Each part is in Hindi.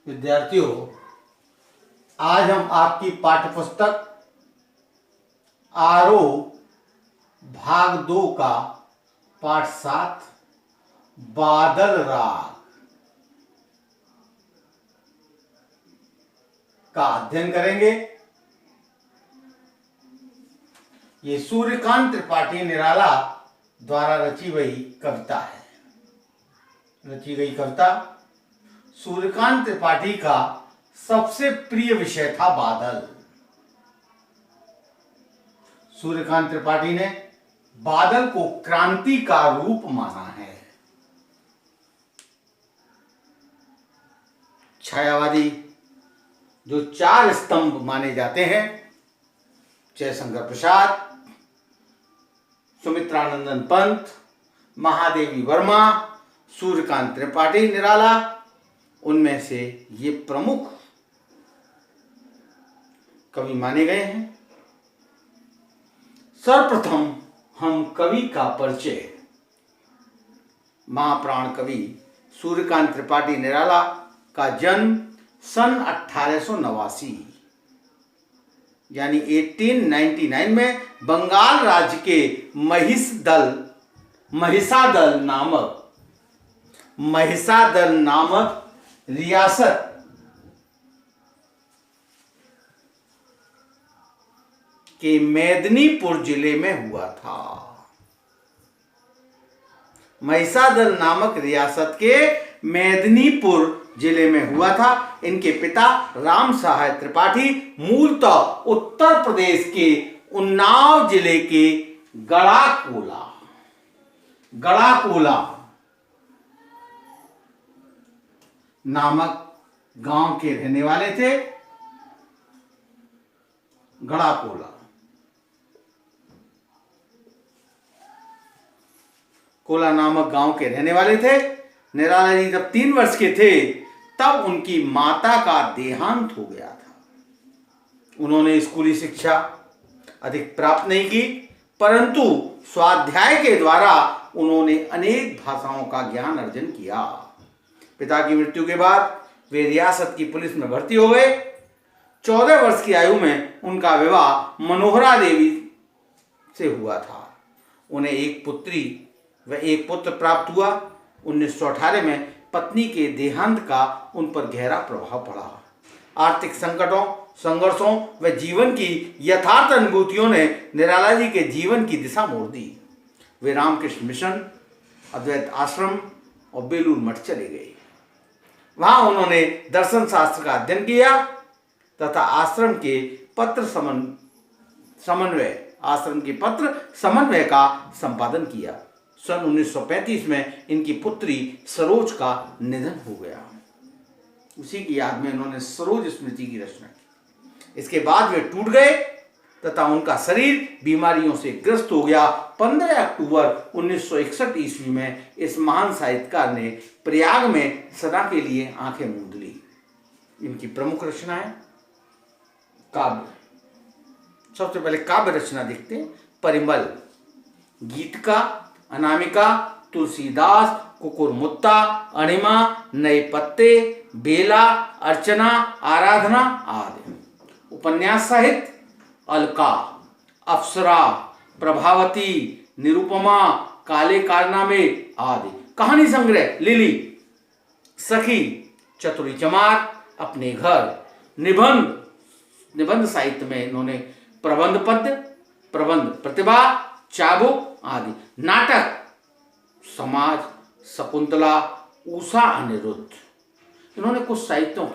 विद्यार्थियों, आज हम आपकी पाठ्यपुस्तक आरोह भाग 2 का पाठ 7 बादल राग का अध्ययन करेंगे। ये सूर्यकांत त्रिपाठी निराला द्वारा रची गई कविता है। रची गई कविता सूर्यकांत त्रिपाठी का सबसे प्रिय विषय था बादल। सूर्यकांत त्रिपाठी ने बादल को क्रांति का रूप माना है। छायावादी जो 4 स्तंभ माने जाते हैं, जयशंकर प्रसाद, सुमित्रानंदन पंत, महादेवी वर्मा, सूर्यकांत त्रिपाठी निराला, उनमें से ये प्रमुख कवि माने गए हैं। सर्वप्रथम हम कवि का परिचय। महाप्राण कवि सूर्यकांत त्रिपाठी निराला का जन्म सन 1889 यानी 1899 में बंगाल राज्य के महिसादल नामक रियासत के मेदिनीपुर जिले में हुआ था। महिसादल नामक रियासत के मेदिनीपुर जिले में हुआ था। इनके पिता राम सहाय त्रिपाठी मूलतः उत्तर प्रदेश के उन्नाव जिले के गड़ाकोला नामक गांव के रहने वाले थे। कोला नामक गांव के रहने वाले थे। निराला जी जब 3 वर्ष के थे तब उनकी माता का देहांत हो गया था। उन्होंने स्कूली शिक्षा अधिक प्राप्त नहीं की, परंतु स्वाध्याय के द्वारा उन्होंने अनेक भाषाओं का ज्ञान अर्जन किया। पिता की मृत्यु के बाद वे रियासत की पुलिस में भर्ती हो गए। 14 वर्ष की आयु में उनका विवाह मनोहरा देवी से हुआ था। उन्हें एक पुत्री व एक पुत्र प्राप्त हुआ। 1918 में पत्नी के देहांत का उन पर गहरा प्रभाव पड़ा। आर्थिक संकटों, संघर्षों व जीवन की यथार्थ अनुभूतियों ने निराला जी के जीवन की दिशा मोड़ दी। वे रामकृष्ण मिशन, अद्वैत आश्रम और बेलूर मठ चले गए। वहां उन्होंने दर्शन शास्त्र का अध्ययन किया तथा आश्रम के पत्र समन्वय का संपादन किया। सन 1935 में इनकी पुत्री सरोज का निधन हो गया। उसी की याद में इन्होंने सरोज स्मृति की रचना की। इसके बाद वे टूट गए तथा उनका शरीर बीमारियों से ग्रस्त हो गया। 15 अक्टूबर 1961 ईस्वी में इस महान साहित्यकार ने प्रयाग में सदा के लिए आंखें मूंद ली। इनकी प्रमुख रचनाएं काव्य। सबसे पहले काव्य रचना देखते हैं। परिमल, गीतिका, अनामिका, तुलसीदास, कुकुरमुत्ता, अणिमा, नए पत्ते, बेला, अर्चना, आराधना आदि। उपन्यास साहित्य अलका, अप्सरा, प्रभावती, निरुपमा, काले कारनामे आदि। कहानी संग्रह लिली, सखी, चतुरी चमार, अपने घर। निबंध साहित्य में इन्होंने प्रबंध पद्य, प्रबंध प्रतिभा, चाबुक आदि। नाटक समाज, शकुंतला, उषा अनिरुद्ध। इन्होंने कुछ साहित्यों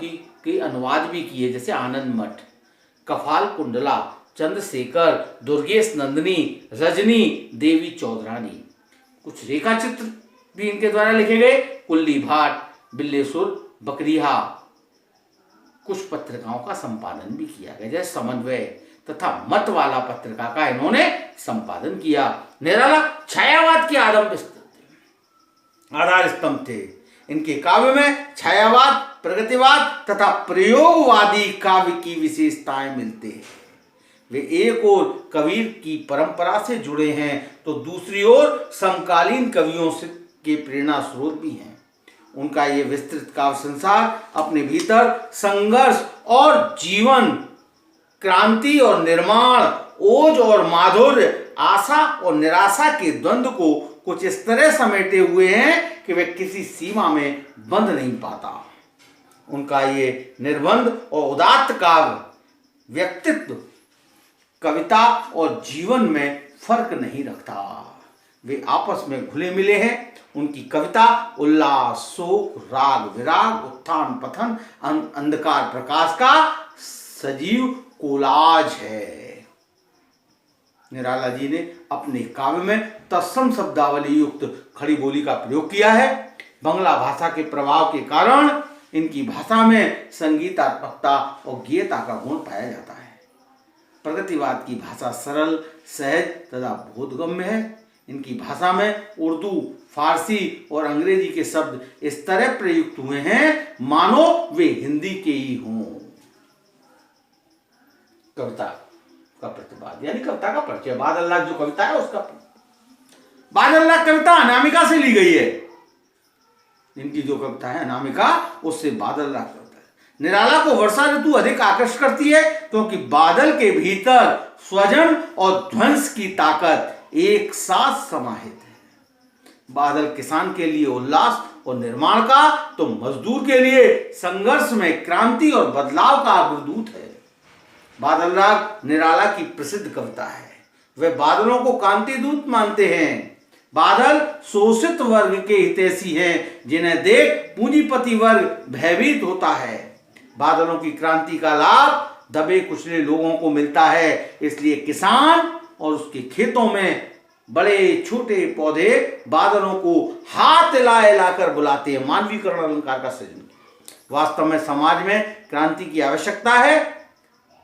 के अनुवाद भी किए, जैसे आनंद मठ, कफाल कुंडला, चंद्रशेखर, दुर्गेश नंदिनी, रजनी, देवी चौधरानी। कुछ रेखा चित्र भी इनके द्वारा लिखे गए। कुल्ली भाट, बिल्लेसुर, बकरीहा। कुछ पत्रिकाओं का संपादन भी किया गया, जैसे समन्वय तथा मत वाला पत्रिका का इन्होंने संपादन किया। निराला छायावाद के आधार स्तंभ थे। इनके काव्य में छायावाद, प्रगतिवाद तथा प्रयोगवादी काव्य की विशेषताएं मिलती हैं। वे एक ओर कबीर की परंपरा से जुड़े हैं तो दूसरी ओर समकालीन कवियों के प्रेरणा स्रोत भी हैं। उनका ये विस्तृत काव्य संसार अपने भीतर संघर्ष और जीवन, क्रांति और निर्माण, ओज और माधुर्य, आशा और निराशा के द्वंद्व को कुछ इस तरह समेटे हुए हैं कि वे किसी सीमा में बंध नहीं पाता। उनका ये निर्बंध और उदात्त काव्य व्यक्तित्व, कविता और जीवन में फर्क नहीं रखता। वे आपस में घुले मिले हैं। उनकी कविता उल्लास, शोक, राग, विराग, उत्थान पतन, अंधकार प्रकाश का सजीव कोलाज है। निराला जी ने अपने काव्य में तत्सम शब्दावली युक्त खड़ी बोली का प्रयोग किया है। बंगला भाषा के प्रभाव के कारण इनकी भाषा में संगीतात्मकता और गीयता का गुण पाया जाता है। प्रगतिवाद की भाषा सरल, सहज तथा बोधगम्य है। इनकी भाषा में उर्दू, फारसी और अंग्रेजी के शब्द इस तरह प्रयुक्त हुए हैं मानो वे हिंदी के ही हों। कविता का प्रतिपाद यानी कविता का परिचय। बादल जो कविता है उसका, बादल कविता अनामिका से ली गई है। इनकी जो कविता है अनामिका, उससे बादल कविता है। निराला को वर्षा ऋतु अधिक आकर्षित करती है क्योंकि बादल के भीतर स्वजन और ध्वंस की ताकत एक साथ समाहित है। बादल किसान के लिए उल्लास और निर्माण का, तो मजदूर के लिए संघर्ष में क्रांति और बदलाव का अग्रदूत है। बादल राग निराला की प्रसिद्ध कविता है। वे बादलों को क्रांति दूत मानते हैं। बादल शोषित वर्ग के हितैषी हैं जिन्हें देख पूंजीपति वर्ग भयभीत होता है। बादलों की क्रांति का लाभ दबे कुचले लोगों को मिलता है, इसलिए किसान और उसके खेतों में बड़े छोटे पौधे बादलों को हाथ हिलाकर बुलाते हैं। मानवीकरण अलंकार का सृजन। वास्तव में समाज में क्रांति की आवश्यकता है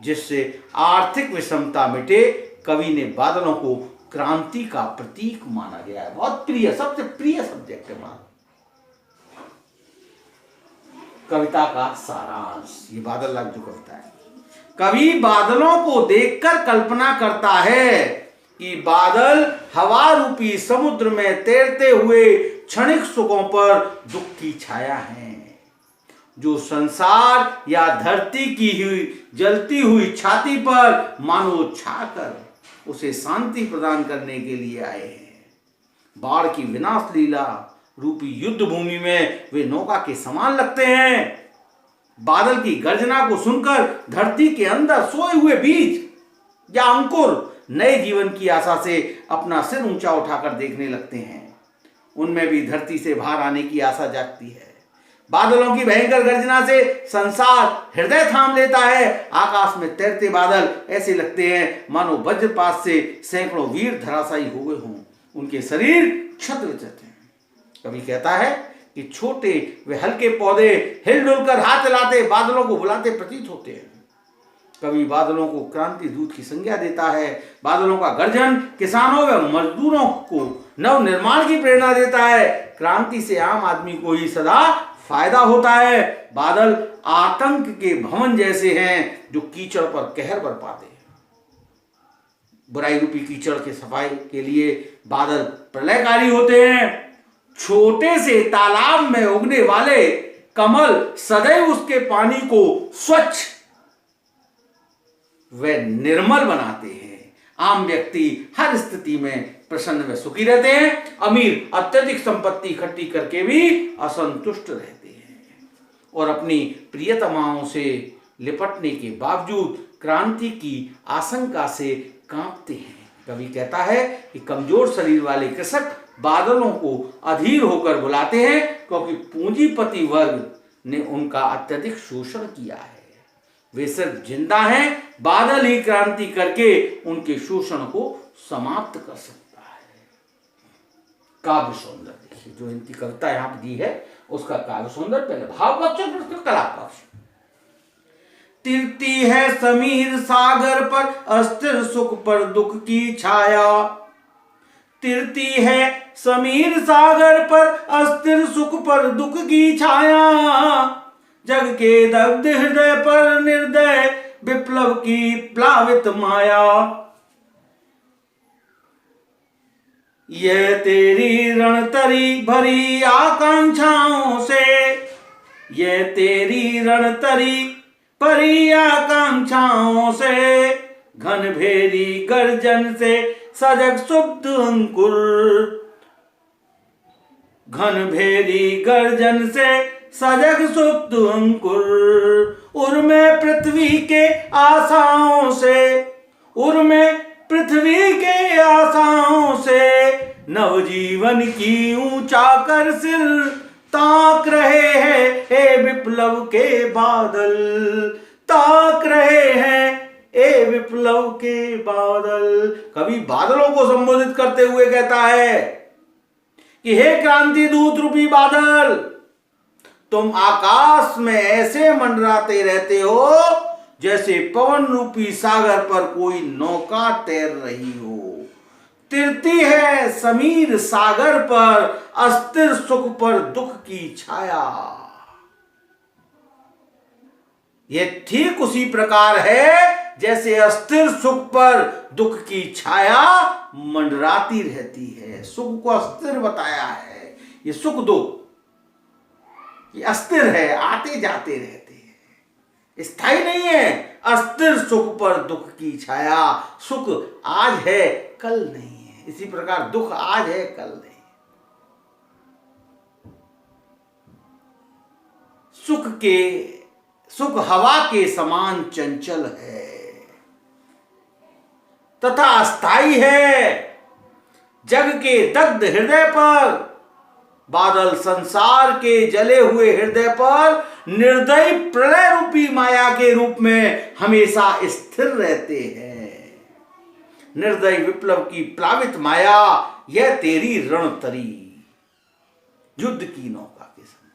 जिससे आर्थिक विषमता मिटे। कवि ने बादलों को क्रांति का प्रतीक माना गया है। बहुत प्रिय, सबसे प्रिय सब्जेक्ट है बादल। कविता का सारांश, ये बादल लाग जो कविता है। कवि बादलों को देखकर कल्पना करता है कि बादल हवा रूपी समुद्र में तैरते हुए क्षणिक सुखों पर दुख की छाया है, जो संसार या धरती की हुई जलती हुई छाती पर मानो छाकर उसे शांति प्रदान करने के लिए आए हैं। बाढ़ की विनाश लीला रूपी युद्ध भूमि में वे नौका के समान लगते हैं। बादल की गर्जना को सुनकर धरती के अंदर सोए हुए बीज या अंकुर नए जीवन की आशा से अपना सिर ऊंचा उठाकर देखने लगते हैं। उनमें भी धरती से बाहर आने की आशा जागती है। बादलों की भयंकर गर्जना से संसार हृदय थाम लेता है। आकाश में तैरते बादल ऐसे लगते हैं मानो वज्रपात से सैकड़ों वीर धराशायी हो गए हों। उनके शरीर क्षत विक्षत हैं। कवि कहता है कि छोटे वे हल्के पौधे हिलडुल कर हाथ हिलाते बादलों को बुलाते प्रतीत होते हैं। कवि बादलों को क्रांति दूत की संज्ञा देता है। बादलों का गर्जन किसानों व मजदूरों को नव निर्माण की प्रेरणा देता है। क्रांति से आम आदमी को ही सदा फायदा होता है। बादल आतंक के भवन जैसे हैं जो कीचड़ पर कहर बरपाते हैं। बुराई रूपी कीचड़ के सफाई के लिए बादल प्रलयकारी होते हैं। छोटे से तालाब में उगने वाले कमल सदैव उसके पानी को स्वच्छ व निर्मल बनाते हैं। आम व्यक्ति हर स्थिति में प्रसन्न व सुखी रहते हैं। अमीर अत्यधिक संपत्ति इकट्ठी करके भी असंतुष्ट रहते हैं और अपनी प्रियतमाओं से लिपटने के बावजूद क्रांति की आशंका से कांपते हैं। कवि कहता है कि कमजोर शरीर वाले कृषक बादलों को अधीर होकर बुलाते हैं क्योंकि पूंजीपति वर्ग ने उनका अत्यधिक शोषण किया है। वे सिर्फ जिंदा हैं, बादल ही क्रांति करके उनके शोषण को समाप्त कर सकता है। काव्य सौंदर्य देखिए, जो इनकी कविता यहां पर दी है उसका काव्य सौंदर्य, पहले भाव पक्ष और फिर कला पक्ष। तिरती है समीर सागर पर अस्थिर सुख पर दुख की छाया। तिरती है समीर सागर पर अस्थिर सुख पर दुख की छाया। जग के दग्ध हृदय पर निर्दय विप्लव की प्लावित माया। यह तेरी रणतरी भरी आकांक्षाओं से ये तेरी रणतरी परी आकांक्षाओं से, घन भेरी गर्जन से सजग सुप्त अंकुर, घन भेरी गर्जन से सजग सुप्त अंकुर, उर्मे पृथ्वी के आशाओं से, उर्मे पृथ्वी के आशाओं से, नवजीवन की ऊंचा कर सिर ताक रहे हैं हे विप्लव के बादल, ताक रहे हैं ए विप्लव के बादल। कवि बादलों को संबोधित करते हुए कहता है कि हे क्रांति दूत रूपी बादल, तुम आकाश में ऐसे मंडराते रहते हो जैसे पवन रूपी सागर पर कोई नौका तैर रही हो, तिरती है समीर सागर पर अस्थिर सुख पर दुख की छाया। यह ठीक उसी प्रकार है जैसे अस्थिर सुख पर दुख की छाया मंडराती रहती है। सुख को अस्थिर बताया है, ये सुख दुख ये अस्थिर है, आते जाते रहते हैं, स्थायी नहीं है। अस्थिर सुख पर दुख की छाया, सुख आज है कल नहीं है, इसी प्रकार दुख आज है कल नहीं। सुख हवा के समान चंचल है तथा अस्थाई है। जग के दग्ध हृदय पर, बादल संसार के जले हुए हृदय पर निर्दयी प्रलय रूपी माया के रूप में हमेशा स्थिर रहते हैं। निर्दयी विप्लव की प्लावित माया, यह तेरी रणतरी युद्ध की नौका के समान।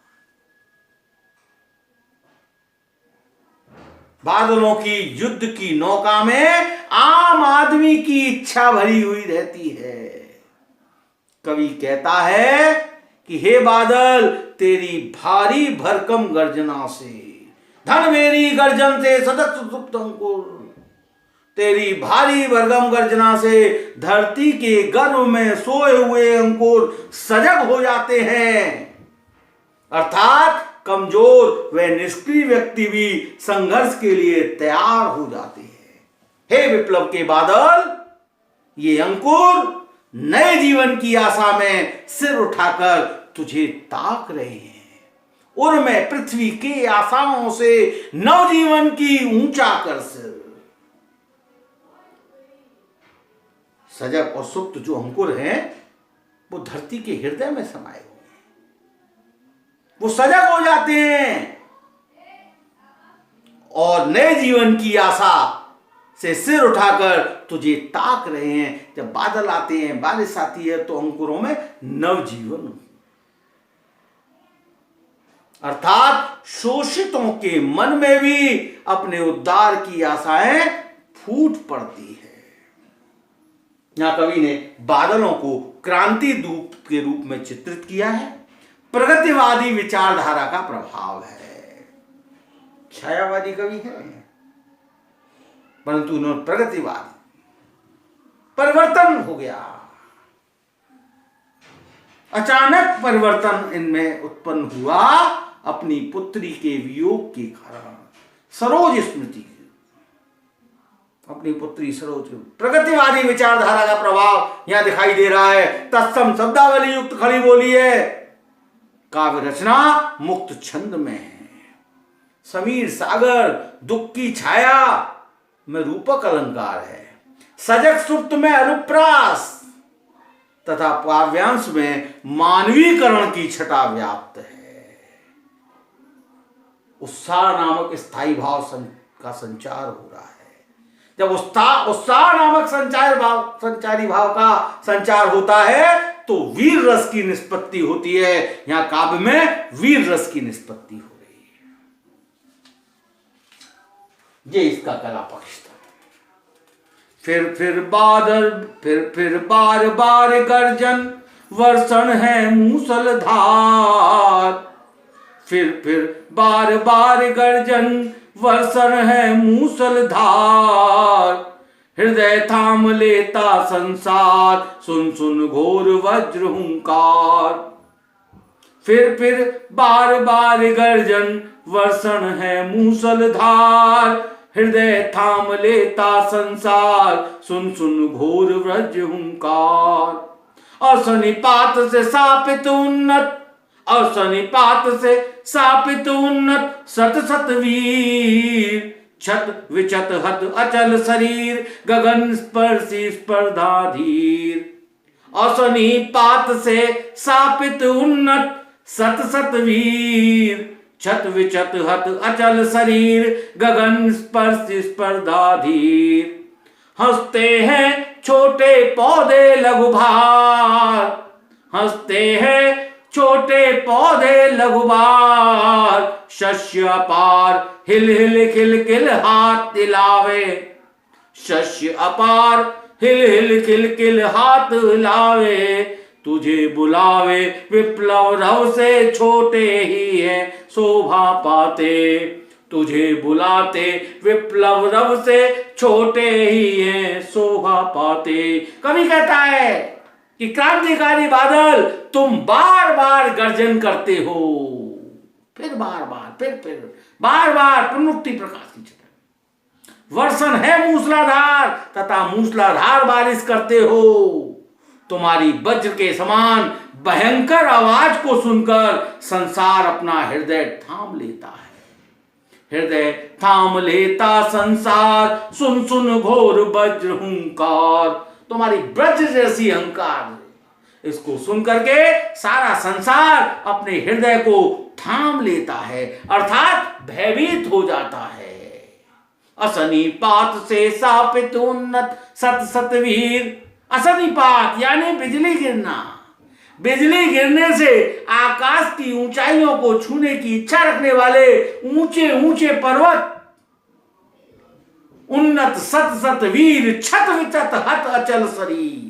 बादलों की युद्ध की नौका में आम आदमी की इच्छा भरी हुई रहती है। कवि कहता है कि हे बादल, तेरी भारी भरकम गर्जना से, धन मेरी गर्जन से सतत सुप्त अंकुर, तेरी भारी भरकम गर्जना से धरती के गर्भ में सोए हुए अंकुर सजग हो जाते हैं। अर्थात कमजोर व निष्क्रिय व्यक्ति भी संघर्ष के लिए तैयार हो जाते हैं। हे विप्लव के बादल, ये अंकुर नए जीवन की आशा में सिर उठाकर तुझे ताक रहे हैं। और मैं पृथ्वी की आशाओं से नवजीवन की ऊंचा कर सिर। सजग और सुप्त जो अंकुर हैं, वो धरती के हृदय में समाये हुए हैं, वो सजग हो जाते हैं और नए जीवन की आशा से सिर उठाकर तुझे ताक रहे हैं। जब बादल आते हैं, बारिश आती है, तो अंकुरों में नवजीवन, अर्थात शोषितों के मन में भी अपने उद्धार की आशाएं फूट पड़ती है। यहां कवि ने बादलों को क्रांति दूत के रूप में चित्रित किया है। प्रगतिवादी विचारधारा का प्रभाव है। छायावादी कवि है, परंतु उन्होंने प्रगतिवादी, परिवर्तन हो गया, अचानक परिवर्तन इनमें उत्पन्न हुआ अपनी पुत्री के वियोग के कारण। सरोज स्मृति, अपनी पुत्री सरोज, प्रगतिवादी विचारधारा का प्रभाव यहां दिखाई दे रहा है। तत्सम शब्दावली युक्त खड़ी बोली है। काव्य रचना मुक्त छंद में है। समीर सागर दुख की छाया में रूपक अलंकार है। सजग सुप्त में अनुप्रास तथा काव्यांश में मानवीकरण की छटा व्याप्त है। उत्साह नामक स्थायी भाव का संचार हो रहा है। जब उत्साह नामक संचारी भाव का संचार होता है तो वीर रस की निष्पत्ति होती है। यहां काव्य में वीर रस की निष्पत्ति हो रही है। ये इसका कला पक्ष था। फिर बार बार गर्जन वर्षण है मूसलधार। फिर बार बार गर्जन वर्षण है मूसलधार। हृदय थाम लेता संसार सुन सुन घोर वज्र हुंकार। फिर बार बार गर्जन वर्षण है मूसलधार, हृदय थाम लेता संसार, सुन सुन घोर व्रज हुंकार। असनिपात से सापित उन्नत, असनिपात से सापित उन्नत, सत सत वीर, छत विचत हत अचल शरीर, गगन स्पर्शी स्पर्धाधीर। असनिपात से सापित उन्नत, सत सत वीर, छत विचत हत अचल शरीर, गगन स्पर्श स्पर्धाधीर। हंसते हैं छोटे पौधे लघु भार, हंसते हैं छोटे पौधे लघु भार, शस्य अपार हिल हिल खिल खिल हाथ हिलावे, शस्य अपार हिल हिल खिल खिल हाथ हिलावे। तुझे बुलावे विप्लव रव से छोटे ही है शोभा पाते, तुझे बुलाते विप्लव रव से छोटे ही हैं शोभा पाते। कवि कहता है कि क्रांतिकारी बादल तुम बार बार गर्जन करते हो, फिर बार बार फिर बार बार प्रमुक्ति प्रकाश की छटा, वर्षण है मूसलाधार तथा मूसलाधार बारिश करते हो। तुम्हारी वज्र के समान भयंकर आवाज को सुनकर संसार अपना हृदय थाम लेता है, हृदय थाम लेता संसार, सुन सुन घोर वज्र हुंकार। तुम्हारी वज्र जैसी अहंकार, इसको सुन करके सारा संसार अपने हृदय को थाम लेता है, अर्थात भयभीत हो जाता है। असनिपात से सापित उन्नत, सत सत वीर। असनिपात यानी बिजली गिरना, बिजली गिरने से आकाश की ऊंचाइयों को छूने की इच्छा रखने वाले ऊंचे ऊंचे पर्वत, उन्नत सत सत वीर, छत विचत हत अचल शरीर।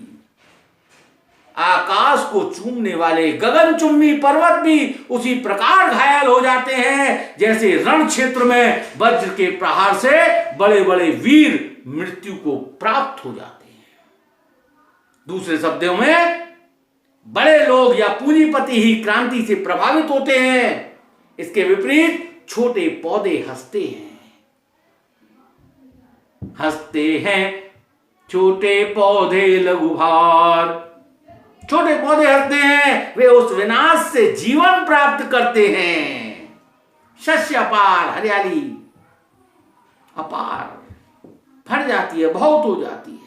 आकाश को चूमने वाले गगनचुंबी पर्वत भी उसी प्रकार घायल हो जाते हैं जैसे रण क्षेत्र में वज्र के प्रहार से बड़े बड़े वीर मृत्यु को प्राप्त हो जाते हैं। दूसरे शब्दों में बड़े लोग या पूंजीपति ही क्रांति से प्रभावित होते हैं, इसके विपरीत छोटे पौधे हंसते हैं, हंसते हैं छोटे पौधे लघु भार। छोटे पौधे हंसते हैं, वे उस विनाश से जीवन प्राप्त करते हैं। शस्य अपार, हरियाली अपार भर जाती है, बहुत हो जाती है।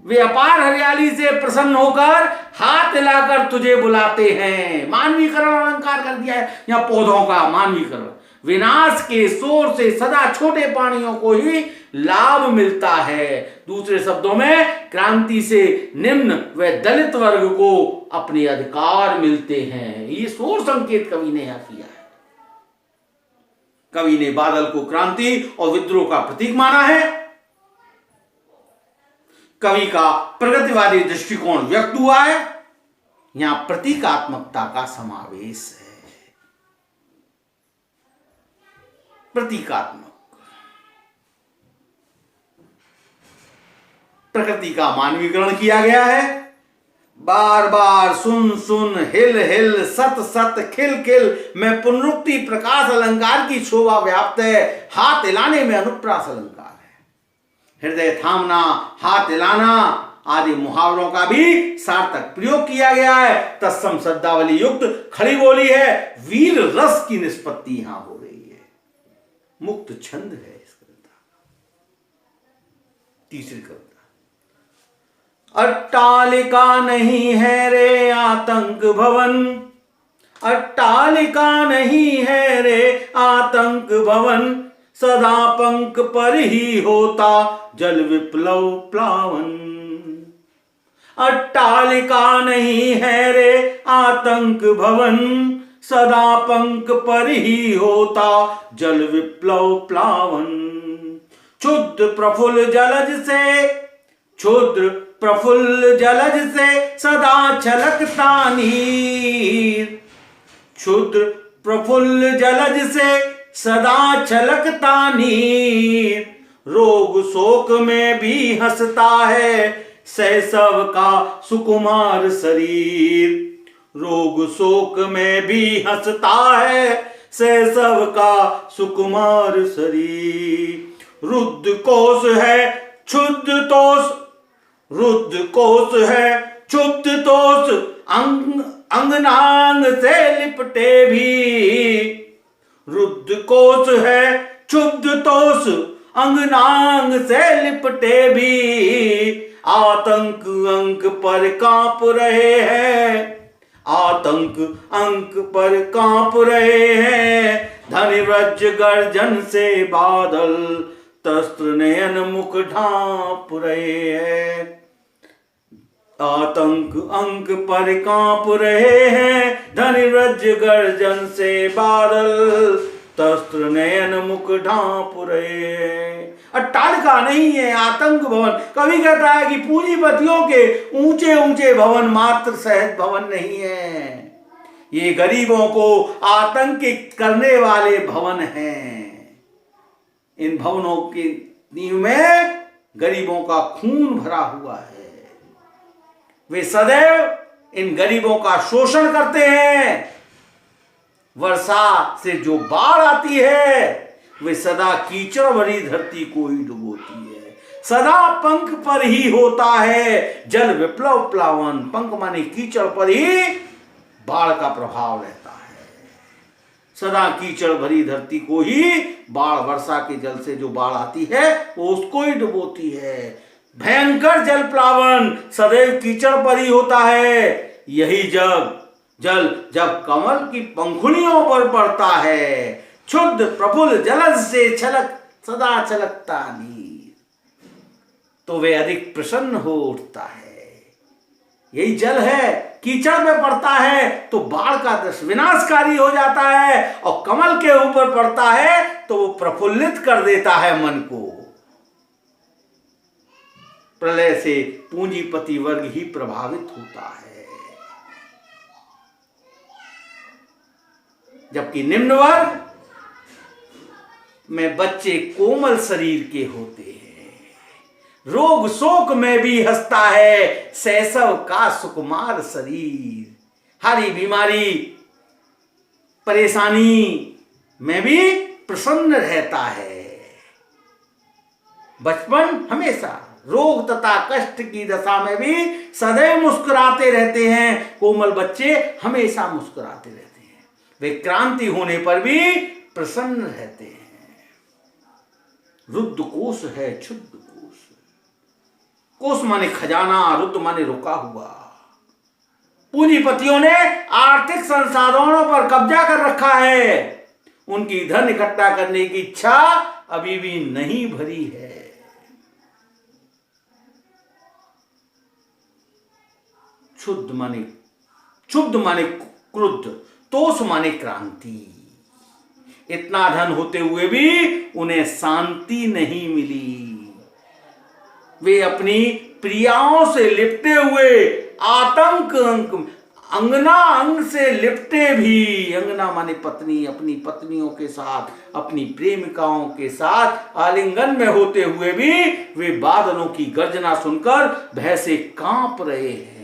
वे अपार हरियाली से प्रसन्न होकर हाथ हिलाकर तुझे बुलाते हैं। मानवीकरण अलंकार कर दिया है यहां पौधों का, मानवीकरण। विनाश के शोर से सदा छोटे प्राणियों को ही लाभ मिलता है। दूसरे शब्दों में क्रांति से निम्न व दलित वर्ग को अपने अधिकार मिलते हैं। ये शोर संकेत कवि ने यहां किया है। कवि ने बादल को क्रांति और विद्रोह का प्रतीक माना है। कवि का प्रगतिवादी दृष्टिकोण व्यक्त हुआ है। यहां प्रतीकात्मकता का समावेश है। प्रतीकात्मक, प्रकृति का मानवीकरण किया गया है। बार बार सुन सुन, हिल हिल, सत सत, खिल खिल में पुनरुक्ति प्रकाश अलंकार की शोभा व्याप्त है। हाथ हिलाने में अनुप्रास अलंकार है। हृदय थामना, हाथ हिलाना आदि मुहावरों का भी सार्थक प्रयोग किया गया है। तत्सम शब्दावली युक्त खड़ी बोली है। वीर रस की निष्पत्ति यहां हो रही है। मुक्त छंद है इस कविता। तीसरी कविता, अट्टालिका नहीं है रे आतंक भवन, अट्टालिका नहीं है रे आतंक भवन, सदा पंख पर ही होता जल विप्लव प्लावन। अट्टालिका नहीं है रे आतंक भवन, सदा पंख पर ही होता जल विप्लव प्लावन। क्षुद्र प्रफुल्ल जलज से, क्षुद्र प्रफुल्ल जलज से सदा छलकता नीर, क्षुद्र प्रफुल्ल जलज से सदा छलकता नीर। रोग शोक में भी हंसता है शैशव का सुकुमार शरीर, रोग शोक में भी हंसता है शैशव का सुकुमार शरीर। रुद्र कोश है क्षुद्ध तोष, रुद्र कोश है क्षुब्ध तोष, अंगनांग से लिपटे भी। रुद्र कोश है क्षुब्ध तोष, अंगनांग से लिपटे भी। आतंक अंक पर कांप रहे हैं, आतंक अंक पर कांप रहे हैं। धनिवज्र गर्जन से बादल तस्त्र नयन मुख ढांप रहे हैं। आतंक अंक पर कांप रहे हैं, धनिवज्र गर्जन से बादल तस्त्र नयन मुख ढांप रहे हैं। अट्टालिका नहीं है, आतंक भवन। कवि कहता है कि पूंजीपतियों के ऊंचे ऊंचे भवन मात्र सहज भवन नहीं है, ये गरीबों को आतंकित करने वाले भवन हैं। इन भवनों की नींव में गरीबों का खून भरा हुआ है। वे सदैव इन गरीबों का शोषण करते हैं। वर्षा से जो बाढ़ आती है वे सदा कीचड़ भरी धरती को ही डुबोती है। सदा पंख पर ही होता है जल विप्लव प्लावन। पंख माने कीचड़ पर ही बाढ़ का प्रभाव रहता है। सदा कीचड़ भरी धरती को ही बाढ़, वर्षा के जल से जो बाढ़ आती है वो उसको ही डुबोती है। भयंकर जल प्लावन सदैव कीचड़ पर ही होता है। यही जल जब कमल की पंखुड़ियों पर पड़ता है, क्षुद्र प्रफुल्ल जलज से छलक सदा छलकता नीर, तो वे अधिक प्रसन्न हो उठता है। यही जल है, कीचड़ में पड़ता है तो बाढ़ का दृश्य विनाशकारी हो जाता है, और कमल के ऊपर पड़ता है तो वो प्रफुल्लित कर देता है मन को। प्रलय से पूंजीपति वर्ग ही प्रभावित होता है, जबकि निम्न वर्ग में बच्चे कोमल शरीर के होते हैं। रोग शोक में भी हंसता है शैशव का सुकुमार शरीर। हरी बीमारी परेशानी में भी प्रसन्न रहता है। बचपन हमेशा रोग तथा कष्ट की दशा में भी सदैव मुस्कुराते रहते हैं। कोमल बच्चे हमेशा मुस्कुराते रहते हैं। वे क्रांति होने पर भी प्रसन्न रहते हैं। रुद्र कोश है क्षुद्र कोश। कोश माने खजाना, रुद्र माने रुका हुआ। पूंजीपतियों ने आर्थिक संसाधनों पर कब्जा कर रखा है। उनकी धन इकट्ठा करने की इच्छा अभी भी नहीं भरी है। क्षुब्ध माने क्रुद्ध, तोष माने क्रांति। इतना धन होते हुए भी उन्हें शांति नहीं मिली। वे अपनी प्रियाओं से लिपटे हुए आतंक अंक, अंगना अंग से लिपटे भी। अंगना माने पत्नी, अपनी पत्नियों के साथ, अपनी प्रेमिकाओं के साथ आलिंगन में होते हुए भी वे बादलों की गर्जना सुनकर भय से कांप रहे हैं।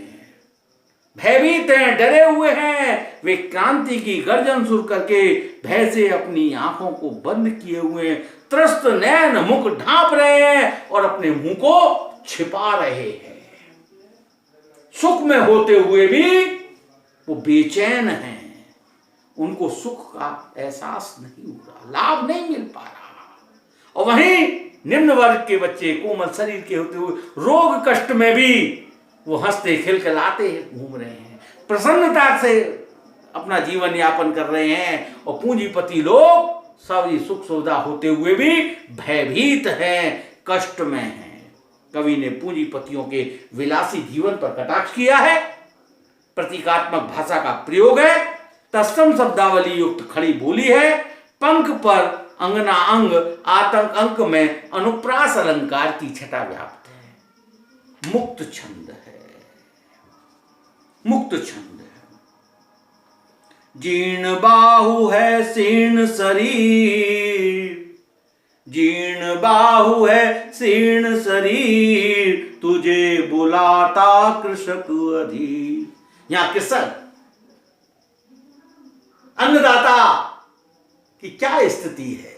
भयभीत हैं, डरे हुए हैं। वे क्रांति की गर्जन सुन करके भय से अपनी आंखों को बंद किए हुए त्रस्त नयन मुख ढांप रहे हैं और अपने मुंह को छिपा रहे हैं। सुख में होते हुए भी वो बेचैन हैं। उनको सुख का एहसास नहीं हो रहा, लाभ नहीं मिल पा रहा। और वहीं निम्न वर्ग के बच्चे कोमल शरीर के होते हुए रोग कष्ट में भी वो हंसते खिलखिलाते घूम रहे हैं, प्रसन्नता से अपना जीवन यापन कर रहे हैं। और पूंजीपति लोग सभी सुख सुविधा होते हुए भी भयभीत हैं, कष्ट में हैं। कवि ने पूंजीपतियों के विलासी जीवन पर कटाक्ष किया है। प्रतीकात्मक भाषा का प्रयोग है। तत्सम शब्दावली युक्त खड़ी बोली है। पंख पर अंगना अंग, आतंक अंक में अनुप्रास अलंकार की छटा व्याप्त है। मुक्त छंद है, मुक्त छंद है। जीर्ण बाहु है शीर्ण शरीर, जीर्ण बाहु है शीर्ण शरीर, तुझे बुलाता कृषक अधीर। यहां कृषक अन्नदाता की क्या स्थिति है,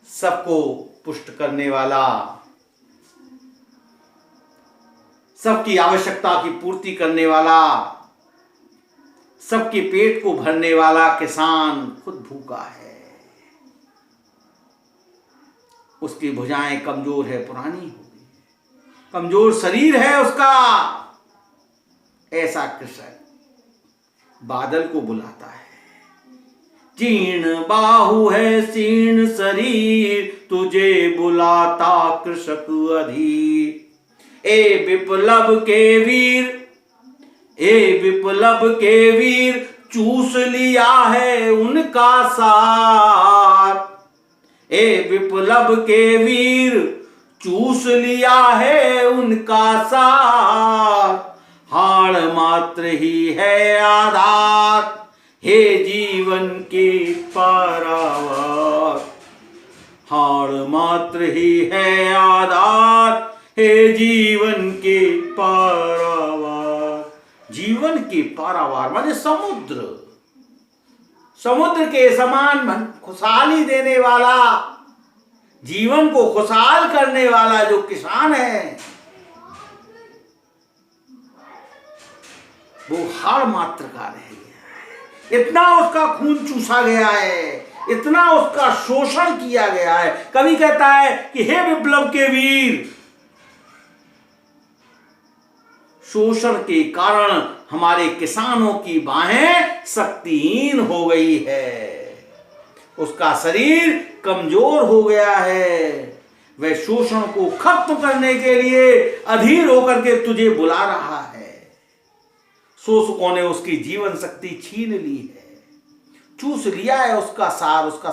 सबको पुष्ट करने वाला, सबकी आवश्यकता की पूर्ति करने वाला, सबके पेट को भरने वाला किसान खुद भूखा है। उसकी भुजाएं कमजोर है, पुरानी हो गई, कमजोर शरीर है उसका। ऐसा कृषक बादल को बुलाता है, जीर्ण बाहु है सीर्ण शरीर, तुझे बुलाता कृषक अधीर। ए विप्लव के वीर, ए विप्लव के वीर, चूस लिया है उनका सार। ए विप्लव के वीर, चूस लिया है उनका सार। हाड़ मात्र ही है आधार, हे जीवन के पारावार। हाड़ मात्र ही है आधार, हे जीवन के पारावार। जीवन के पारावार माने समुद्र, समुद्र के समान खुशहाली देने वाला, जीवन को खुशहाल करने वाला जो किसान है, वो हाड़ मात्र का रह गया है। इतना उसका खून चूसा गया है, इतना उसका शोषण किया गया है। कवि कहता है कि हे विप्लव के वीर, शोषण के कारण हमारे किसानों की बाहें शक्तिहीन हो गई है, उसका शरीर कमजोर हो गया है। वह शोषण को खत्म करने के लिए अधीर होकर के तुझे बुला रहा है। शोषकों ने उसकी जीवन शक्ति छीन ली है, चूस लिया है उसका सार, उसका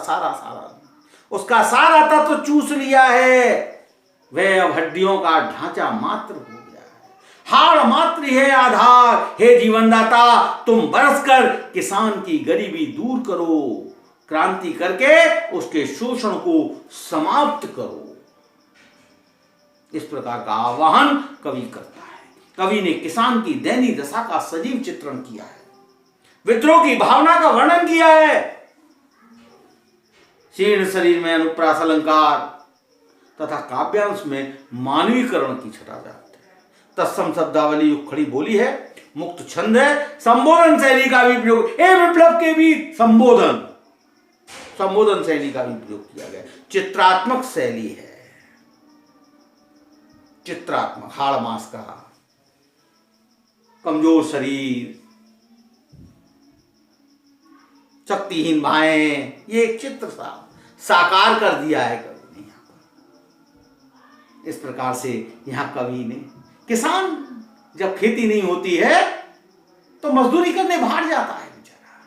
उसका सारा तत्व चूस लिया है। वह अब हड्डियों का ढांचा मात्र हो गया है, हाड़ मात्र है आधार। हे जीवनदाता, तुम बरसकर किसान की गरीबी दूर करो, क्रांति करके उसके शोषण को समाप्त करो। इस प्रकार का आह्वान कवि करता है। कवि ने किसान की दैनीय दशा का सजीव चित्रण किया है, विद्रोह की भावना का वर्णन किया है। शीर्ण शरीर में अनुप्रास अलंकार तथा काव्यांश में मानवीकरण की छटा जाती है। तत्सम शब्दावली उखड़ी बोली है, मुक्त छंद है, संबोधन शैली का भी प्रयोग, ए विप्लव के भी संबोधन शैली का भी प्रयोग किया गया। चित्रात्मक शैली है, चित्रात्मक, हाड़ मास का, कमजोर शरीर, शक्तिहीन भाएं, ये एक चित्र सा साकार कर दिया है कवि ने यहाँ पर। इस प्रकार से यहाँ कवि ने, किसान जब खेती नहीं होती है तो मजदूरी करने बाहर जाता है बेचारा,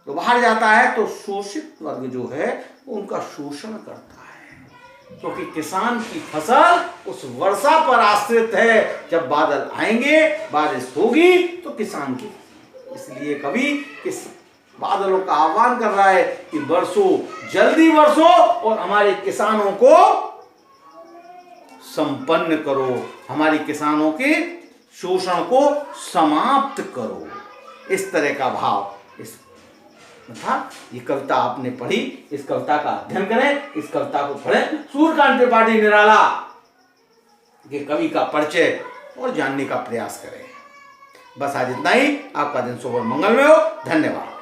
तो बाहर जाता है तो शोषित वर्ग जो है उनका शोषण करता है, क्योंकि किसान की फसल उस वर्षा पर आश्रित है। जब बादल आएंगे, बारिश होगी तो किसान की, इसलिए कवि किस बादलों का आह्वान कर रहा है कि बरसो, जल्दी बरसो और हमारे किसानों को संपन्न करो, हमारे किसानों के शोषण को समाप्त करो। इस तरह का भाव इस था। ये कविता आपने पढ़ी, इस कविता का अध्ययन करें, इस कविता को पढ़ें। सूर्यकांत त्रिपाठी निराला के कवि का परिचय और जानने का प्रयास करें। बस आज इतना ही। आपका दिन शुभ और मंगलमय हो। धन्यवाद।